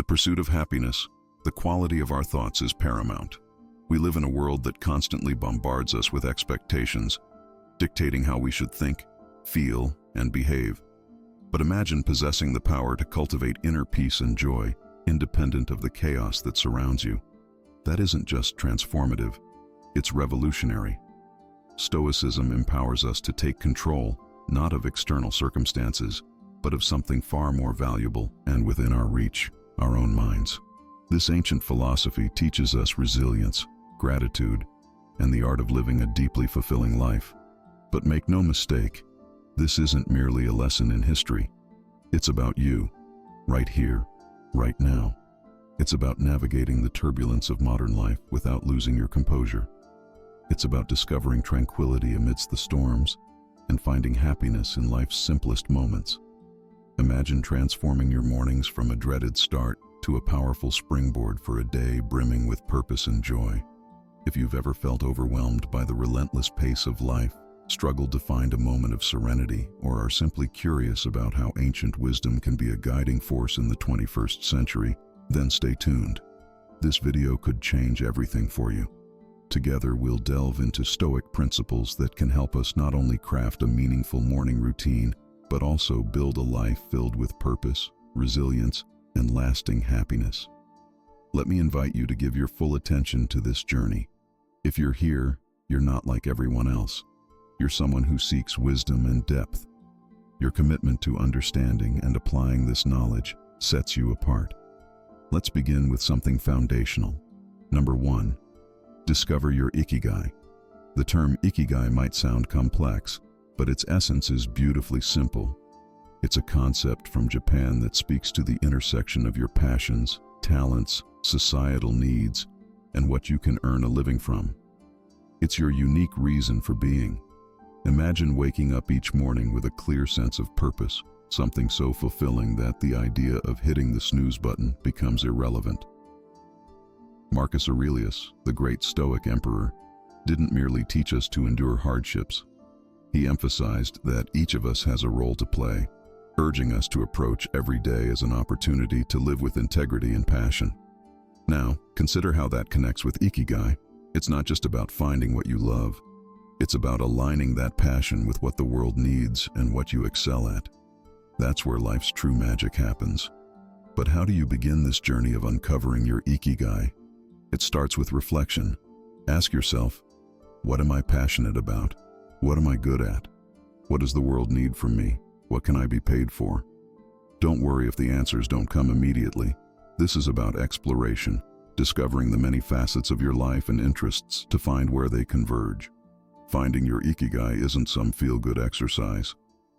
the pursuit of happiness, the quality of our thoughts is paramount. We live in a world that constantly bombards us with expectations, dictating how we should think, feel, and behave. But imagine possessing the power to cultivate inner peace and joy, independent of the chaos that surrounds you. That isn't just transformative, it's revolutionary. Stoicism empowers us to take control, not of external circumstances, but of something far more valuable and within our reach, our own minds. This ancient philosophy teaches us resilience, gratitude, and the art of living a deeply fulfilling life. But make no mistake, this isn't merely a lesson in history. It's about you, right here, right now. It's about navigating the turbulence of modern life without losing your composure. It's about discovering tranquility amidst the storms and finding happiness in life's simplest moments. Imagine transforming your mornings from a dreaded start to a powerful springboard for a day brimming with purpose and joy. If you've ever felt overwhelmed by the relentless pace of life, struggled to find a moment of serenity, or are simply curious about how ancient wisdom can be a guiding force in the 21st century, then stay tuned. This video could change everything for you. Together, we'll delve into Stoic principles that can help us not only craft a meaningful morning routine, but also build a life filled with purpose, resilience, and lasting happiness. Let me invite you to give your full attention to this journey. If you're here, you're not like everyone else. You're someone who seeks wisdom and depth. Your commitment to understanding and applying this knowledge sets you apart. Let's begin with something foundational. Number 1, discover your Ikigai. The term Ikigai might sound complex, but its essence is beautifully simple. It's a concept from Japan that speaks to the intersection of your passions, talents, societal needs, and what you can earn a living from. It's your unique reason for being. Imagine waking up each morning with a clear sense of purpose, something so fulfilling that the idea of hitting the snooze button becomes irrelevant. Marcus Aurelius, the great Stoic emperor, didn't merely teach us to endure hardships. He emphasized that each of us has a role to play, urging us to approach every day as an opportunity to live with integrity and passion. Now, consider how that connects with Ikigai. It's not just about finding what you love. It's about aligning that passion with what the world needs and what you excel at. That's where life's true magic happens. But how do you begin this journey of uncovering your Ikigai? It starts with reflection. Ask yourself, what am I passionate about? What am I good at? What does the world need from me? What can I be paid for? Don't worry if the answers don't come immediately. This is about exploration, discovering the many facets of your life and interests to find where they converge. Finding your Ikigai isn't some feel-good exercise.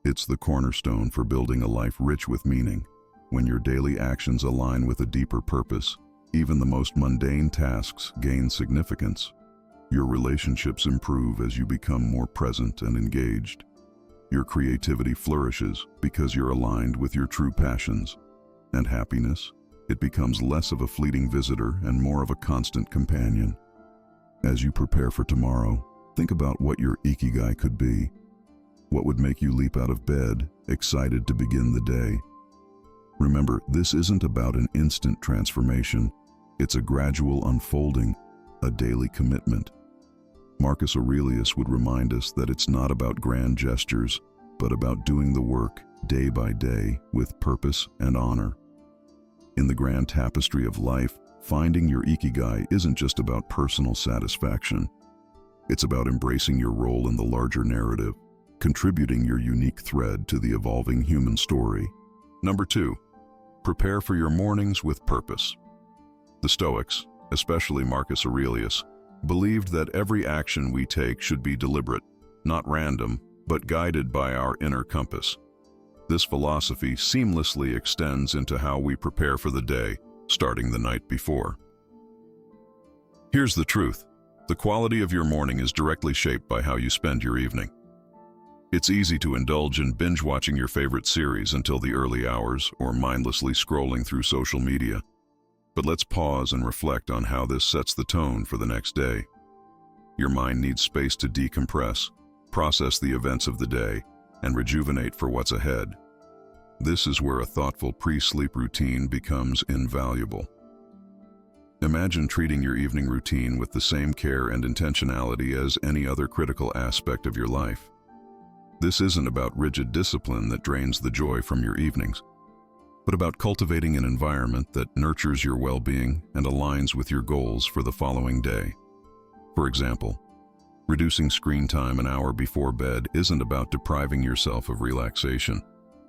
It's the cornerstone for building a life rich with meaning. When your daily actions align with a deeper purpose, even the most mundane tasks gain significance. Your relationships improve as you become more present and engaged. Your creativity flourishes because you're aligned with your true passions. And happiness, it becomes less of a fleeting visitor and more of a constant companion. As you prepare for tomorrow, think about what your Ikigai could be. What would make you leap out of bed, excited to begin the day? Remember, this isn't about an instant transformation. It's a gradual unfolding, a daily commitment. Marcus Aurelius would remind us that it's not about grand gestures, but about doing the work day by day with purpose and honor. In the grand tapestry of life, finding your Ikigai isn't just about personal satisfaction. It's about embracing your role in the larger narrative, contributing your unique thread to the evolving human story. Number 2, prepare for your mornings with purpose. The Stoics, especially Marcus Aurelius, believed that every action we take should be deliberate, not random, but guided by our inner compass. This philosophy seamlessly extends into how we prepare for the day, starting the night before. Here's the truth. The quality of your morning is directly shaped by how you spend your evening. It's easy to indulge in binge-watching your favorite series until the early hours or mindlessly scrolling through social media. But let's pause and reflect on how this sets the tone for the next day. Your mind needs space to decompress, process the events of the day, and rejuvenate for what's ahead. This is where a thoughtful pre-sleep routine becomes invaluable. Imagine treating your evening routine with the same care and intentionality as any other critical aspect of your life. This isn't about rigid discipline that drains the joy from your evenings, but about cultivating an environment that nurtures your well-being and aligns with your goals for the following day. For example, reducing screen time an hour before bed isn't about depriving yourself of relaxation,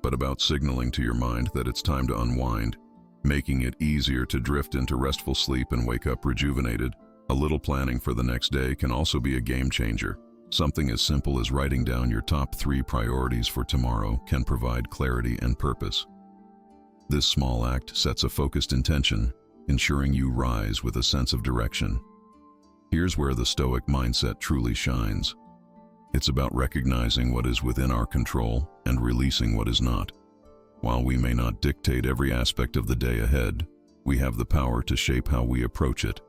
but about signaling to your mind that it's time to unwind, making it easier to drift into restful sleep and wake up rejuvenated. A little planning for the next day can also be a game changer. Something as simple as writing down your top 3 priorities for tomorrow can provide clarity and purpose. This small act sets a focused intention, ensuring you rise with a sense of direction. Here's where the Stoic mindset truly shines. It's about recognizing what is within our control and releasing what is not. While we may not dictate every aspect of the day ahead, we have the power to shape how we approach it.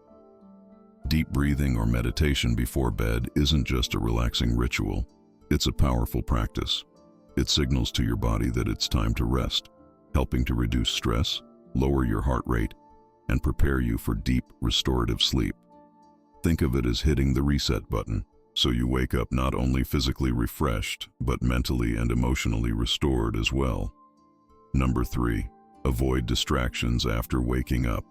Deep breathing or meditation before bed isn't just a relaxing ritual, it's a powerful practice. It signals to your body that it's time to rest, helping to reduce stress, lower your heart rate, and prepare you for deep, restorative sleep. Think of it as hitting the reset button, so you wake up not only physically refreshed, but mentally and emotionally restored as well. Number 3, avoid distractions after waking up.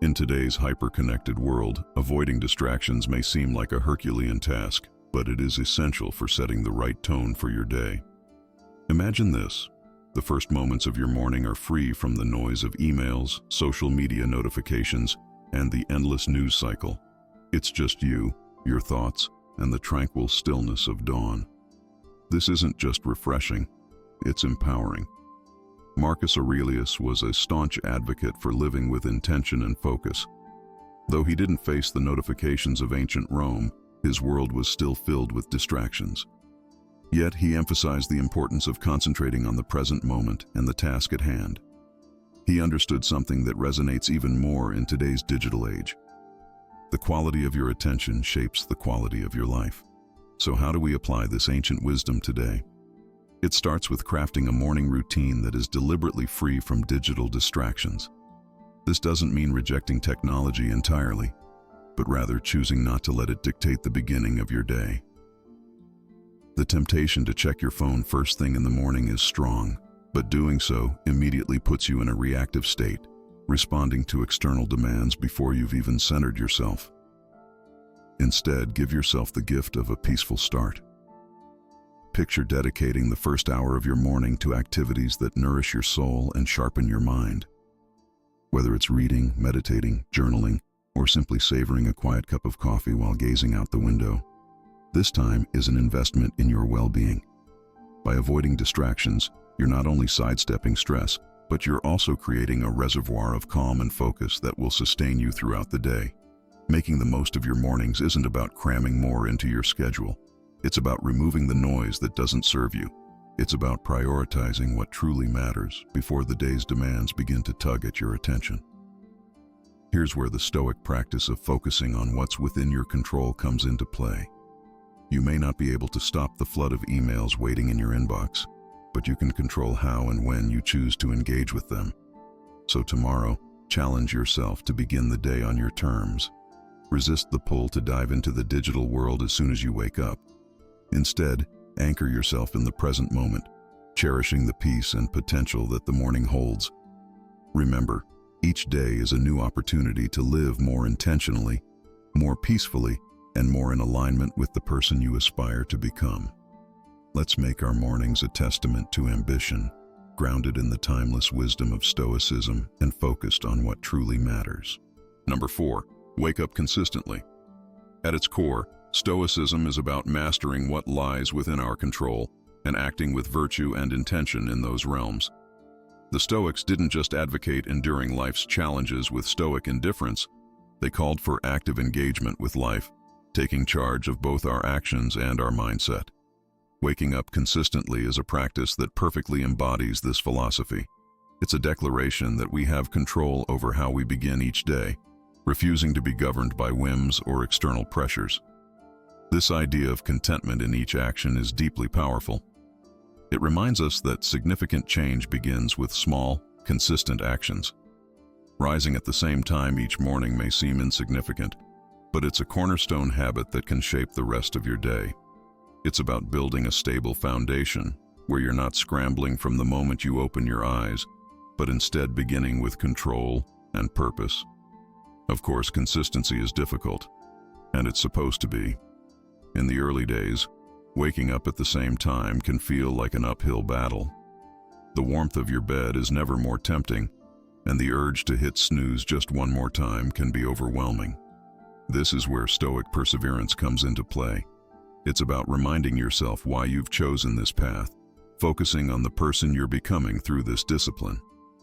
In today's hyper-connected world, avoiding distractions may seem like a Herculean task, but it is essential for setting the right tone for your day. Imagine this. The first moments of your morning are free from the noise of emails, social media notifications, and the endless news cycle. It's just you, your thoughts, and the tranquil stillness of dawn. This isn't just refreshing, it's empowering. Marcus Aurelius was a staunch advocate for living with intention and focus. Though he didn't face the notifications of ancient Rome, his world was still filled with distractions. Yet he emphasized the importance of concentrating on the present moment and the task at hand. He understood something that resonates even more in today's digital age. The quality of your attention shapes the quality of your life. So how do we apply this ancient wisdom today? It starts with crafting a morning routine that is deliberately free from digital distractions. This doesn't mean rejecting technology entirely, but rather choosing not to let it dictate the beginning of your day. The temptation to check your phone first thing in the morning is strong, but doing so immediately puts you in a reactive state, responding to external demands before you've even centered yourself. Instead, give yourself the gift of a peaceful start. Picture dedicating the first hour of your morning to activities that nourish your soul and sharpen your mind. Whether it's reading, meditating, journaling, or simply savoring a quiet cup of coffee while gazing out the window, this time is an investment in your well-being. By avoiding distractions, you're not only sidestepping stress, but you're also creating a reservoir of calm and focus that will sustain you throughout the day. Making the most of your mornings isn't about cramming more into your schedule. It's about removing the noise that doesn't serve you. It's about prioritizing what truly matters before the day's demands begin to tug at your attention. Here's where the Stoic practice of focusing on what's within your control comes into play. You may not be able to stop the flood of emails waiting in your inbox, but you can control how and when you choose to engage with them. So tomorrow, challenge yourself to begin the day on your terms. Resist the pull to dive into the digital world as soon as you wake up. Instead, anchor yourself in the present moment, cherishing the peace and potential that the morning holds. Remember, each day is a new opportunity to live more intentionally, more peacefully, and more in alignment with the person you aspire to become. Let's make our mornings a testament to ambition, grounded in the timeless wisdom of Stoicism and focused on what truly matters. Number 4, wake up consistently. At its core, Stoicism is about mastering what lies within our control and acting with virtue and intention in those realms. The Stoics didn't just advocate enduring life's challenges with stoic indifference, they called for active engagement with life, taking charge of both our actions and our mindset. Waking up consistently is a practice that perfectly embodies this philosophy. It's a declaration that we have control over how we begin each day, refusing to be governed by whims or external pressures. This idea of contentment in each action is deeply powerful. It reminds us that significant change begins with small, consistent actions. Rising at the same time each morning may seem insignificant, but it's a cornerstone habit that can shape the rest of your day. It's about building a stable foundation where you're not scrambling from the moment you open your eyes, but instead beginning with control and purpose. Of course, consistency is difficult, and it's supposed to be. In the early days, waking up at the same time can feel like an uphill battle. The warmth of your bed is never more tempting, and the urge to hit snooze just one more time can be overwhelming. This is where Stoic perseverance comes into play. It's about reminding yourself why you've chosen this path, focusing on the person you're becoming through this discipline.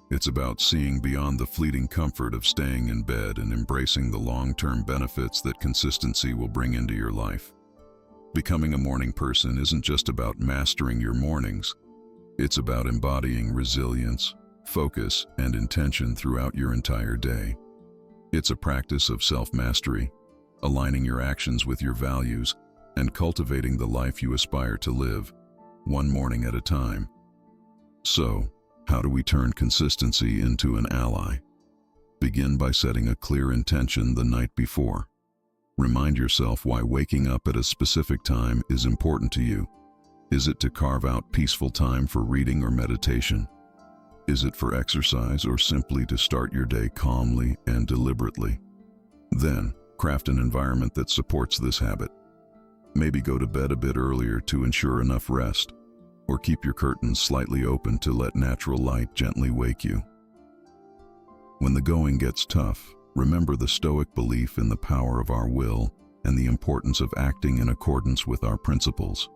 It's about seeing beyond the fleeting comfort of staying in bed and embracing the long-term benefits that consistency will bring into your life. Becoming a morning person isn't just about mastering your mornings. It's about embodying resilience, focus, and intention throughout your entire day. It's a practice of self-mastery, aligning your actions with your values, and cultivating the life you aspire to live, one morning at a time. So, how do we turn consistency into an ally? Begin by setting a clear intention the night before. Remind yourself why waking up at a specific time is important to you. Is it to carve out peaceful time for reading or meditation? Is it for exercise or simply to start your day calmly and deliberately? Then, craft an environment that supports this habit. Maybe go to bed a bit earlier to ensure enough rest, or keep your curtains slightly open to let natural light gently wake you. When the going gets tough, remember the Stoic belief in the power of our will and the importance of acting in accordance with our principles.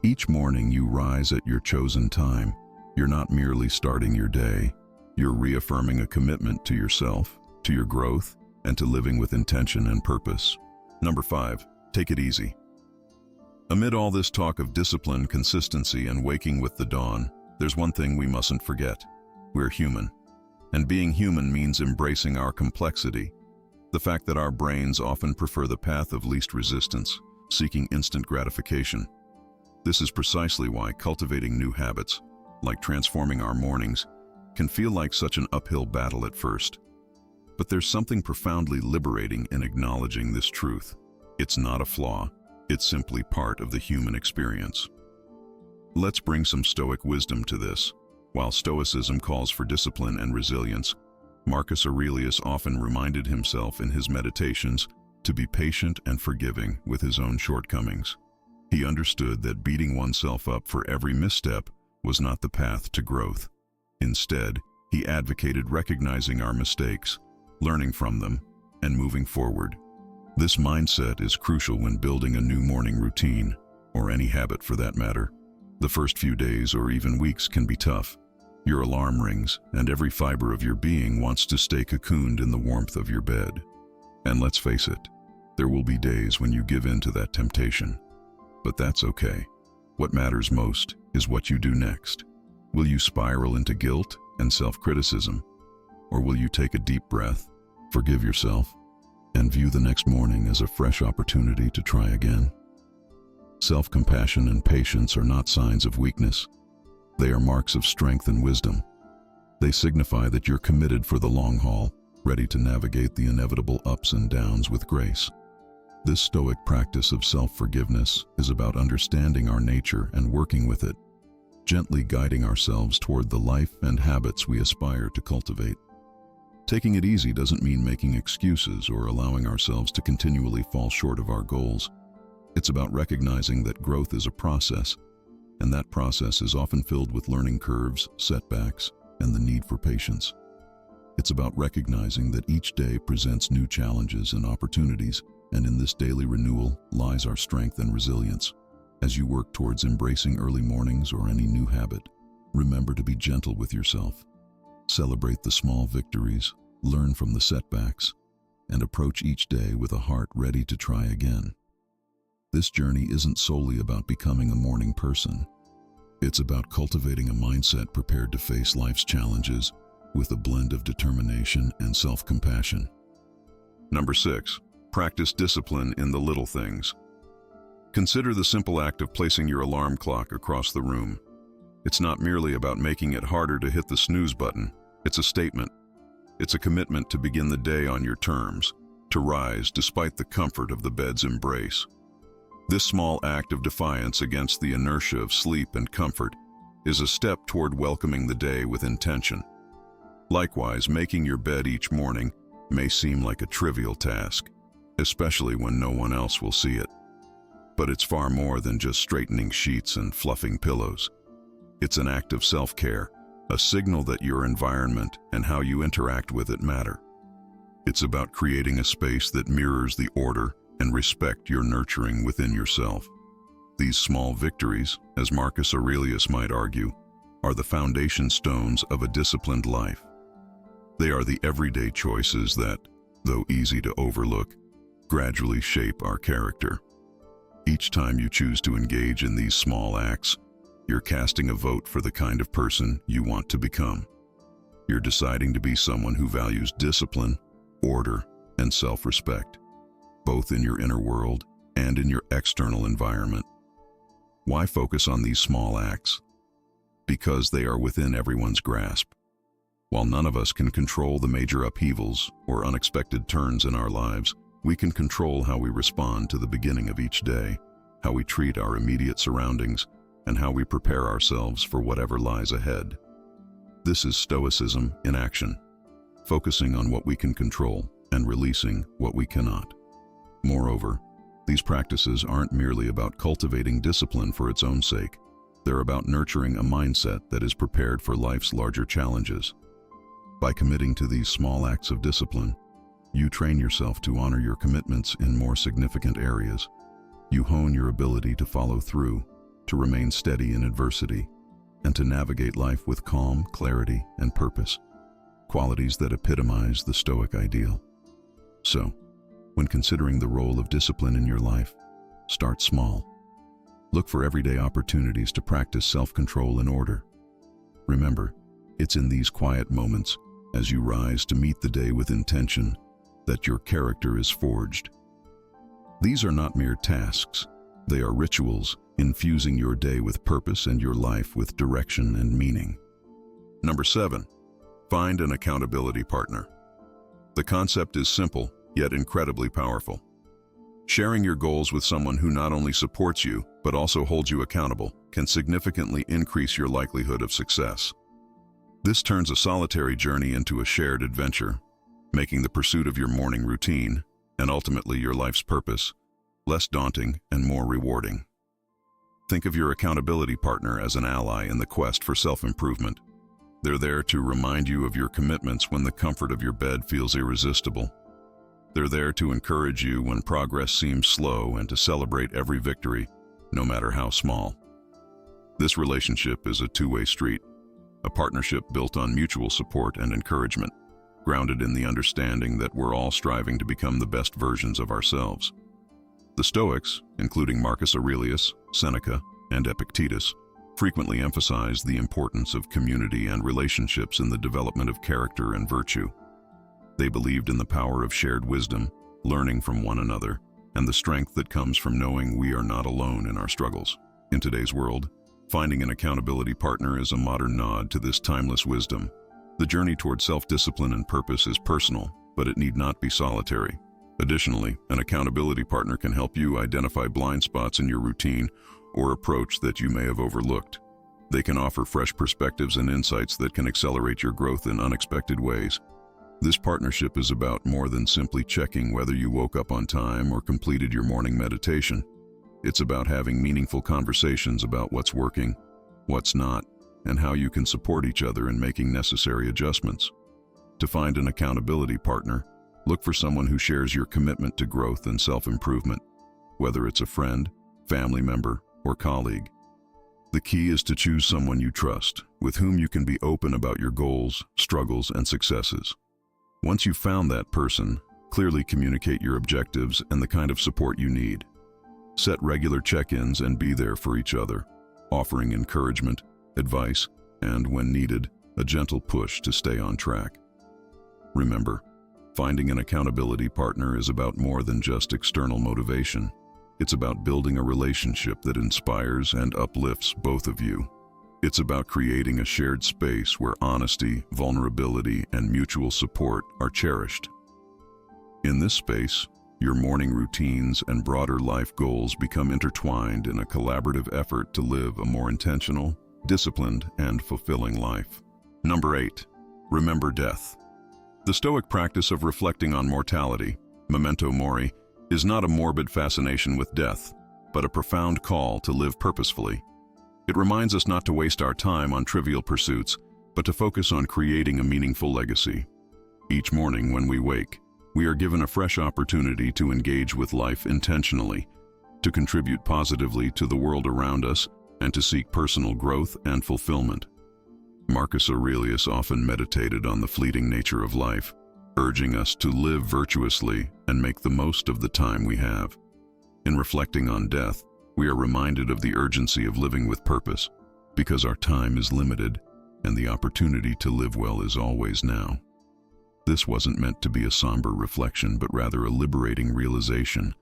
Each morning you rise at your chosen time. You're not merely starting your day, you're reaffirming a commitment to yourself, to your growth, and to living with intention and purpose. Number 5, take it easy. Amid all this talk of discipline, consistency, and waking with the dawn, there's one thing we mustn't forget. We're human. And being human means embracing our complexity. The fact that our brains often prefer the path of least resistance, seeking instant gratification. This is precisely why cultivating new habits, like transforming our mornings, can feel like such an uphill battle at first. But there's something profoundly liberating in acknowledging this truth. It's not a flaw, it's simply part of the human experience. Let's bring some Stoic wisdom to this. While Stoicism calls for discipline and resilience, Marcus Aurelius often reminded himself in his meditations to be patient and forgiving with his own shortcomings. He understood that beating oneself up for every misstep was not the path to growth. Instead, he advocated recognizing our mistakes, learning from them, and moving forward. This mindset is crucial when building a new morning routine, or any habit for that matter. The first few days or even weeks can be tough. Your alarm rings, and every fiber of your being wants to stay cocooned in the warmth of your bed. And let's face it, there will be days when you give in to that temptation. But that's okay. What matters most is what you do next. Will you spiral into guilt and self-criticism? Or will you take a deep breath, forgive yourself, and view the next morning as a fresh opportunity to try again? Self-compassion and patience are not signs of weakness. They are marks of strength and wisdom. They signify that you're committed for the long haul, ready to navigate the inevitable ups and downs with grace. This Stoic practice of self-forgiveness is about understanding our nature and working with it, gently guiding ourselves toward the life and habits we aspire to cultivate. Taking it easy doesn't mean making excuses or allowing ourselves to continually fall short of our goals. It's about recognizing that growth is a process, and that process is often filled with learning curves, setbacks, and the need for patience. It's about recognizing that each day presents new challenges and opportunities, and in this daily renewal lies our strength and resilience. As you work towards embracing early mornings or any new habit, remember to be gentle with yourself. Celebrate the small victories, learn from the setbacks, and approach each day with a heart ready to try again. This journey isn't solely about becoming a morning person. It's about cultivating a mindset prepared to face life's challenges with a blend of determination and self-compassion. Number 6, practice discipline in the little things. Consider the simple act of placing your alarm clock across the room. It's not merely about making it harder to hit the snooze button. It's a statement. It's a commitment to begin the day on your terms, to rise despite the comfort of the bed's embrace. This small act of defiance against the inertia of sleep and comfort is a step toward welcoming the day with intention. Likewise, making your bed each morning may seem like a trivial task, especially when no one else will see it. But it's far more than just straightening sheets and fluffing pillows. It's an act of self-care, a signal that your environment and how you interact with it matter. It's about creating a space that mirrors the order and respect you're nurturing within yourself. These small victories, as Marcus Aurelius might argue, are the foundation stones of a disciplined life. They are the everyday choices that, though easy to overlook, gradually shape our character. Each time you choose to engage in these small acts, you're casting a vote for the kind of person you want to become. You're deciding to be someone who values discipline, order, and self-respect, both in your inner world and in your external environment. Why focus on these small acts? Because they are within everyone's grasp. While none of us can control the major upheavals or unexpected turns in our lives, we can control how we respond to the beginning of each day, how we treat our immediate surroundings, and how we prepare ourselves for whatever lies ahead. This is Stoicism in action, focusing on what we can control and releasing what we cannot. Moreover, these practices aren't merely about cultivating discipline for its own sake. They're about nurturing a mindset that is prepared for life's larger challenges. By committing to these small acts of discipline, you train yourself to honor your commitments in more significant areas. You hone your ability to follow through, to remain steady in adversity, and to navigate life with calm, clarity, and purpose, qualities that epitomize the Stoic ideal. So, when considering the role of discipline in your life, start small. Look for everyday opportunities to practice self-control and order. Remember, it's in these quiet moments, as you rise to meet the day with intention, that your character is forged. These are not mere tasks. They are rituals, infusing your day with purpose and your life with direction and meaning. Number 7, find an accountability partner. The concept is simple, yet incredibly powerful. Sharing your goals with someone who not only supports you, but also holds you accountable, can significantly increase your likelihood of success. This turns a solitary journey into a shared adventure, making the pursuit of your morning routine, and ultimately your life's purpose, less daunting and more rewarding. Think of your accountability partner as an ally in the quest for self-improvement. They're there to remind you of your commitments when the comfort of your bed feels irresistible. They're there to encourage you when progress seems slow and to celebrate every victory, no matter how small. This relationship is a two-way street, a partnership built on mutual support and encouragement, grounded in the understanding that we're all striving to become the best versions of ourselves. The Stoics, including Marcus Aurelius, Seneca, and Epictetus, frequently emphasized the importance of community and relationships in the development of character and virtue. They believed in the power of shared wisdom, learning from one another, and the strength that comes from knowing we are not alone in our struggles. In today's world, finding an accountability partner is a modern nod to this timeless wisdom. The journey toward self-discipline and purpose is personal, but it need not be solitary. Additionally, an accountability partner can help you identify blind spots in your routine or approach that you may have overlooked. They can offer fresh perspectives and insights that can accelerate your growth in unexpected ways. This partnership is about more than simply checking whether you woke up on time or completed your morning meditation. It's about having meaningful conversations about what's working, what's not, and how you can support each other in making necessary adjustments. To find an accountability partner, look for someone who shares your commitment to growth and self-improvement, whether it's a friend, family member, or colleague. The key is to choose someone you trust, with whom you can be open about your goals, struggles, and successes. Once you've found that person, clearly communicate your objectives and the kind of support you need. Set regular check-ins and be there for each other, offering encouragement, advice, and, when needed, a gentle push to stay on track. Remember, finding an accountability partner is about more than just external motivation. It's about building a relationship that inspires and uplifts both of you. It's about creating a shared space where honesty, vulnerability, and mutual support are cherished. In this space, your morning routines and broader life goals become intertwined in a collaborative effort to live a more intentional, disciplined, and fulfilling life. Number 8. Remember death. The Stoic practice of reflecting on mortality, memento mori, is not a morbid fascination with death, but a profound call to live purposefully. It reminds us not to waste our time on trivial pursuits, but to focus on creating a meaningful legacy. Each morning when we wake, we are given a fresh opportunity to engage with life intentionally, to contribute positively to the world around us, and to seek personal growth and fulfillment. Marcus Aurelius often meditated on the fleeting nature of life, urging us to live virtuously and make the most of the time we have. In reflecting on death, we are reminded of the urgency of living with purpose, because our time is limited and the opportunity to live well is always now. This wasn't meant to be a somber reflection, but rather a liberating realization,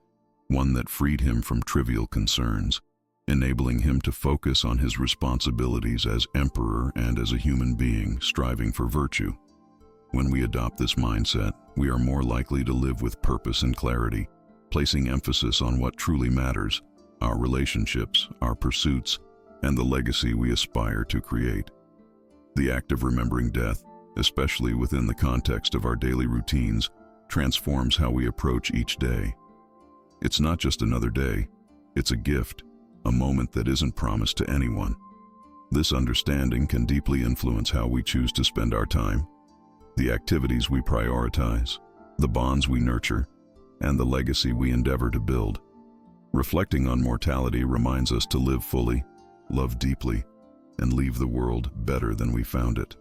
one that freed him from trivial concerns, enabling him to focus on his responsibilities as emperor and as a human being striving for virtue. When we adopt this mindset, we are more likely to live with purpose and clarity, placing emphasis on what truly matters, our relationships, our pursuits, and the legacy we aspire to create. The act of remembering death, especially within the context of our daily routines, transforms how we approach each day. It's not just another day, it's a gift, a moment that isn't promised to anyone. This understanding can deeply influence how we choose to spend our time, the activities we prioritize, the bonds we nurture, and the legacy we endeavor to build. Reflecting on mortality reminds us to live fully, love deeply, and leave the world better than we found it.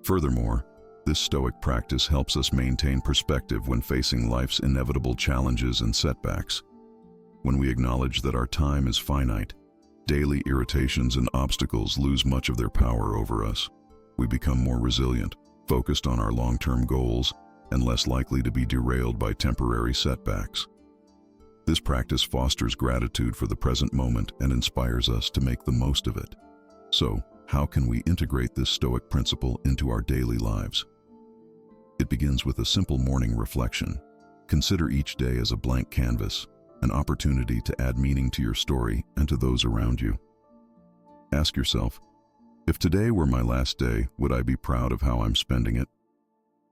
Furthermore, this Stoic practice helps us maintain perspective when facing life's inevitable challenges and setbacks. When we acknowledge that our time is finite, daily irritations and obstacles lose much of their power over us. We become more resilient, focused on our long-term goals, and less likely to be derailed by temporary setbacks. This practice fosters gratitude for the present moment and inspires us to make the most of it. So, how can we integrate this Stoic principle into our daily lives? It begins with a simple morning reflection. Consider each day as a blank canvas, an opportunity to add meaning to your story and to those around you. Ask yourself, if today were my last day, would I be proud of how I'm spending it?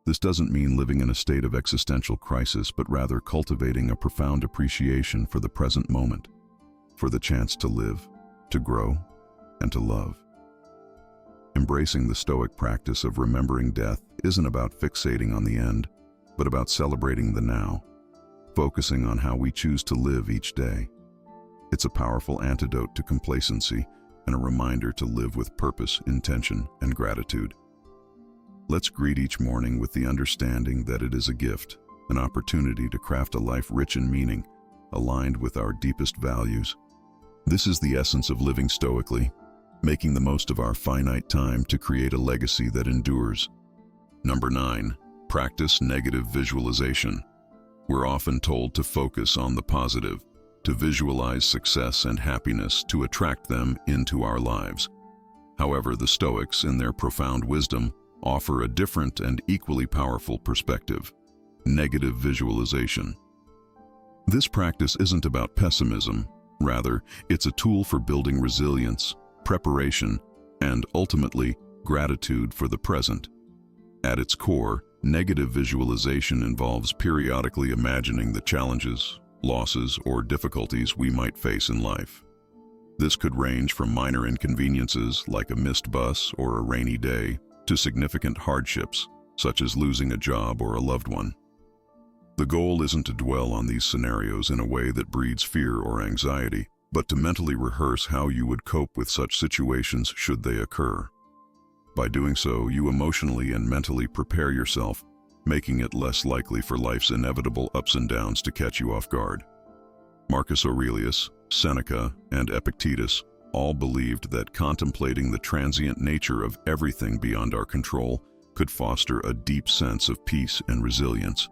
This doesn't mean living in a state of existential crisis, but rather cultivating a profound appreciation for the present moment, for the chance to live, to grow, and to love. Embracing the Stoic practice of remembering death isn't about fixating on the end, but about celebrating the now, focusing on how we choose to live each day. It's a powerful antidote to complacency and a reminder to live with purpose, intention, and gratitude. Let's greet each morning with the understanding that it is a gift, an opportunity to craft a life rich in meaning, aligned with our deepest values. This is the essence of living stoically, making the most of our finite time to create a legacy that endures. Number 9, practice negative visualization. We're often told to focus on the positive, to visualize success and happiness to attract them into our lives. However, the Stoics, in their profound wisdom, offer a different and equally powerful perspective: negative visualization. This practice isn't about pessimism. Rather, it's a tool for building resilience, preparation, and ultimately, gratitude for the present. At its core, negative visualization involves periodically imagining the challenges, losses, or difficulties we might face in life. This could range from minor inconveniences like a missed bus or a rainy day to significant hardships such as losing a job or a loved one. The goal isn't to dwell on these scenarios in a way that breeds fear or anxiety, but to mentally rehearse how you would cope with such situations should they occur. By doing so, you emotionally and mentally prepare yourself, making it less likely for life's inevitable ups and downs to catch you off guard. Marcus Aurelius, Seneca, and Epictetus all believed that contemplating the transient nature of everything beyond our control could foster a deep sense of peace and resilience.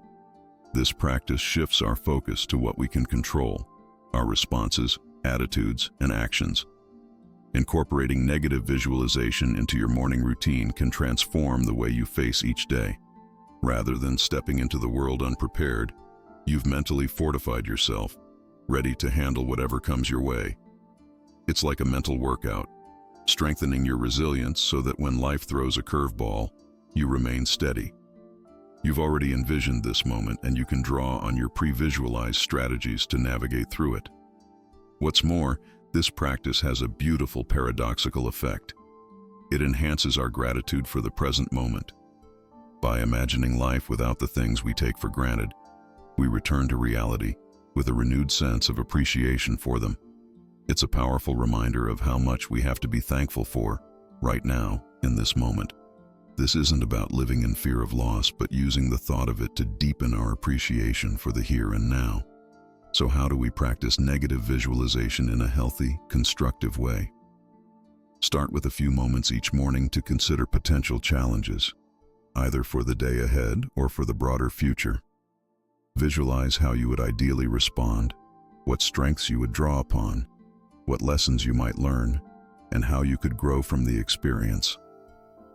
This practice shifts our focus to what we can control, our responses, attitudes, and actions. Incorporating negative visualization into your morning routine can transform the way you face each day. Rather than stepping into the world unprepared, you've mentally fortified yourself, ready to handle whatever comes your way. It's like a mental workout, strengthening your resilience so that when life throws a curveball, you remain steady. You've already envisioned this moment, and you can draw on your pre-visualized strategies to navigate through it. What's more, this practice has a beautiful paradoxical effect. It enhances our gratitude for the present moment. By imagining life without the things we take for granted, we return to reality with a renewed sense of appreciation for them. It's a powerful reminder of how much we have to be thankful for right now, in this moment. This isn't about living in fear of loss, but using the thought of it to deepen our appreciation for the here and now. So how do we practice negative visualization in a healthy, constructive way? Start with a few moments each morning to consider potential challenges, either for the day ahead or for the broader future. Visualize how you would ideally respond, what strengths you would draw upon, what lessons you might learn, and how you could grow from the experience.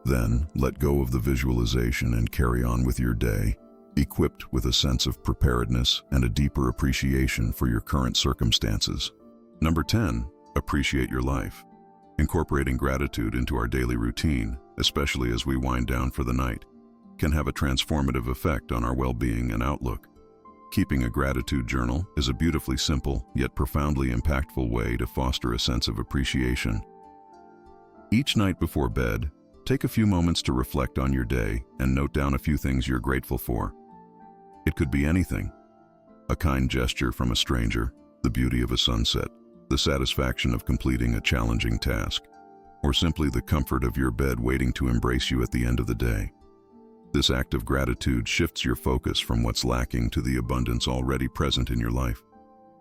Then, let go of the visualization and carry on with your day, equipped with a sense of preparedness and a deeper appreciation for your current circumstances. Number 10, appreciate your life. Incorporating gratitude into our daily routine, especially as we wind down for the night, can have a transformative effect on our well-being and outlook. Keeping a gratitude journal is a beautifully simple yet profoundly impactful way to foster a sense of appreciation. Each night before bed, take a few moments to reflect on your day and note down a few things you're grateful for. It could be anything: a kind gesture from a stranger, the beauty of a sunset, the satisfaction of completing a challenging task, or simply the comfort of your bed waiting to embrace you at the end of the day. This act of gratitude shifts your focus from what's lacking to the abundance already present in your life.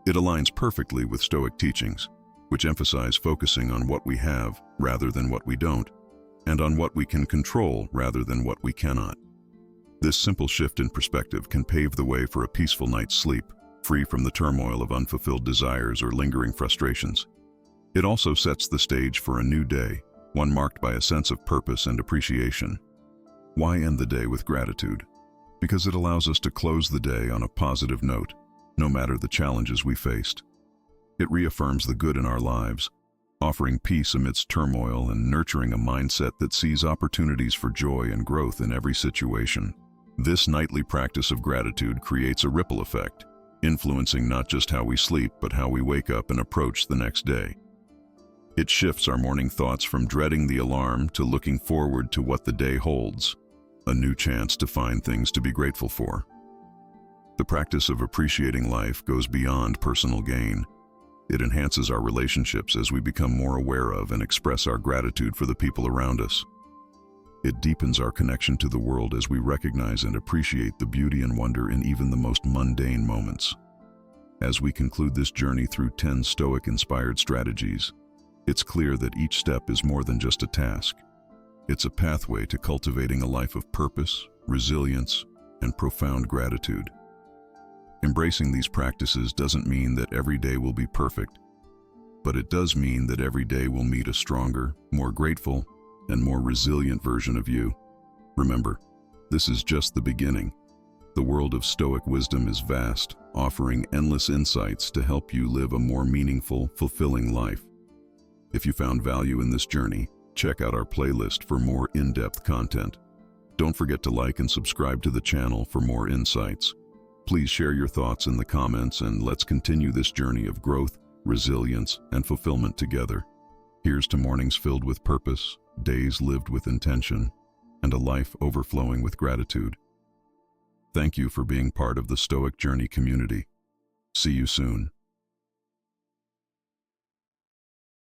It aligns perfectly with Stoic teachings, which emphasize focusing on what we have rather than what we don't, and on what we can control rather than what we cannot. This simple shift in perspective can pave the way for a peaceful night's sleep, free from the turmoil of unfulfilled desires or lingering frustrations. It also sets the stage for a new day, one marked by a sense of purpose and appreciation. Why end the day with gratitude? Because it allows us to close the day on a positive note, no matter the challenges we faced. It reaffirms the good in our lives, offering peace amidst turmoil and nurturing a mindset that sees opportunities for joy and growth in every situation. This nightly practice of gratitude creates a ripple effect, influencing not just how we sleep, but how we wake up and approach the next day. It shifts our morning thoughts from dreading the alarm to looking forward to what the day holds, a new chance to find things to be grateful for. The practice of appreciating life goes beyond personal gain. It enhances our relationships as we become more aware of and express our gratitude for the people around us. It deepens our connection to the world as we recognize and appreciate the beauty and wonder in even the most mundane moments. As we conclude this journey through 10 Stoic-inspired strategies, it's clear that each step is more than just a task. It's a pathway to cultivating a life of purpose, resilience, and profound gratitude. Embracing these practices doesn't mean that every day will be perfect, but it does mean that every day will meet a stronger, more grateful, and more resilient version of you. Remember, this is just the beginning. The world of Stoic wisdom is vast, offering endless insights to help you live a more meaningful, fulfilling life. If you found value in this journey, check out our playlist for more in-depth content. Don't forget to like and subscribe to the channel for more insights. Please share your thoughts in the comments, and let's continue this journey of growth, resilience, and fulfillment together. Here's to mornings filled with purpose, days lived with intention, and a life overflowing with gratitude. Thank you for being part of the Stoic Journey community. See you soon.